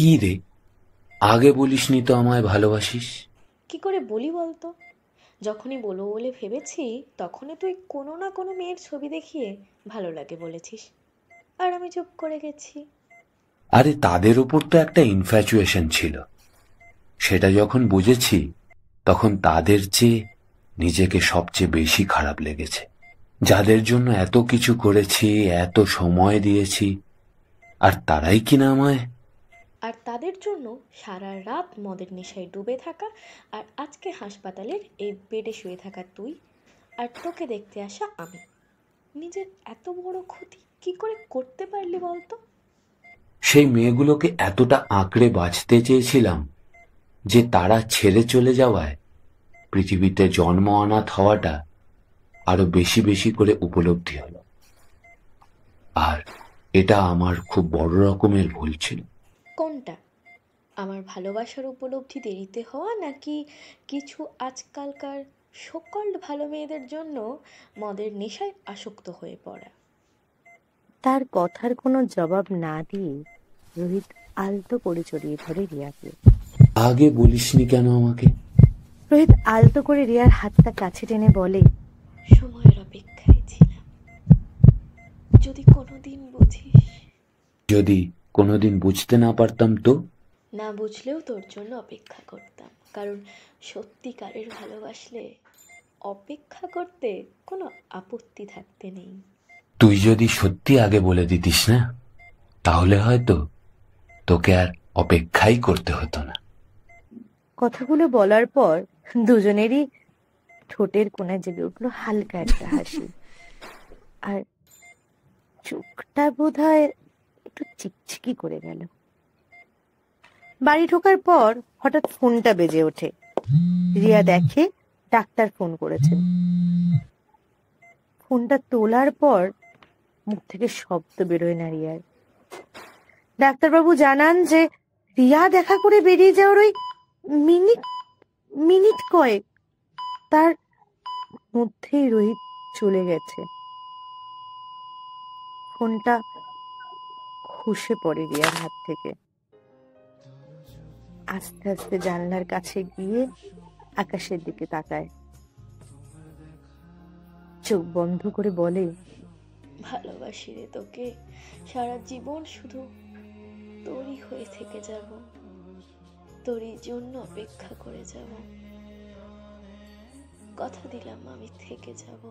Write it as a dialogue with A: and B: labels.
A: কি রে, আগে বলিসনি তো আমায় ভালোবাসিস?
B: কি করে বলি বলতো? যখনই বলবো বলে ভেবেছি তখনই তুই কোনো না কোনো মেয়ের ছবি দেখিয়ে ভালো লাগে বলেছিস, আর আমি চুপ করে গেছি।
A: আরে তাদের উপর তো একটা ইনফ্যাচুয়েশন ছিল, সেটা যখন বুঝেছি তখন তাদের চেয়ে নিজেকে সবচেয়ে বেশি খারাপ লেগেছে। যাদের জন্য এত কিছু করেছি, এত সময় দিয়েছি, আর তারাই কিনা আমায়।
B: আর তাদের জন্য সারা রাত মদের নেশায় ডুবে থাকা, আর আজকে হাসপাতালের এই বেডে শুয়ে থাকা তুই, আর তোকে দেখতে আসা আমি। নিজের এত বড় ক্ষতি কি করে করতে পারলি বলতো?
A: সেই মেয়েগুলোকে এতটা আঁকড়ে বাঁচতে চেয়েছিলাম যে তারা ছেড়ে চলে যাওয়ায় পৃথিবীতে জন্ম অনাথ হওয়াটা আরো বেশি বেশি করে উপলব্ধি হলো। আর এটা আমার খুব বড় রকমের ভুল ছিল।
B: কোনটা? আমার ভালোবাসার উপলব্ধি দেরিতে হওয়া, নাকি কিছু আজকালকার সকল ভালো মেয়েদের জন্য মদের নেশায় আসক্ত হয়ে পড়া?
C: তার কথার কোনো জবাব না দিয়ে রোহিত আলতো করে জড়িয়ে ধরে রিয়াকে।
A: আগে বলিসনি কেন আমাকে?
C: রোহিত আলতো করে রিয়ার হাতটা কাছে টেনে বলে,
B: সময়ের অপেক্ষায় ছিলাম, যদি কোনোদিন বুঝিস।
A: যদি কোনোদিন বুঝতে না পারতাম তো?
B: না বুঝলেও তোর জন্য অপেক্ষা করতাম, কারণ সত্যিকারের ভালোবাসলে অপেক্ষা করতে কোনো আপত্তি থাকতে নেই।
A: তুই যদি সত্যি আগে বলে দিতিস না, তাহলে হয়তো তোকে আর অপেক্ষাই করতে হতো না।
C: কথাগুলো বলার পর দুজনেরই ঠোঁটের কোণায় জেগে উঠলো হালকা একটা হাসি, আর চোখটা বোধহয় একটু চিকচিকি করে গেল। বাড়ি ঢোকার পর হঠাৎ ফোনটা বেজে ওঠে। রিয়া দেখে ডাক্তার ফোন করেছেন। ফোনটা তোলার পর মুখ থেকে শব্দ বেরোয় না রিয়ার। ডাক্তারবাবু জানান যে রিয়া দেখা করে বেরিয়ে যাওয়ার ওই মিনিট মিনিট কয়েক তার মধ্যেই রোহিত চলে গেছে। ফোনটা খসে পড়ে রিয়ার হাত থেকে। আস্তে আস্তে জানলার কাছে গিয়ে আকাশের দিকে তাকায়, চোখ বন্ধ করে বলে,
B: ভালোবাসি রে তোকে, সারা জীবন শুধু তোরই হয়ে থেকে যাব, তোরই জন্য অপেক্ষা করে যাব। কথা দিলাম আমি থেকে যাব।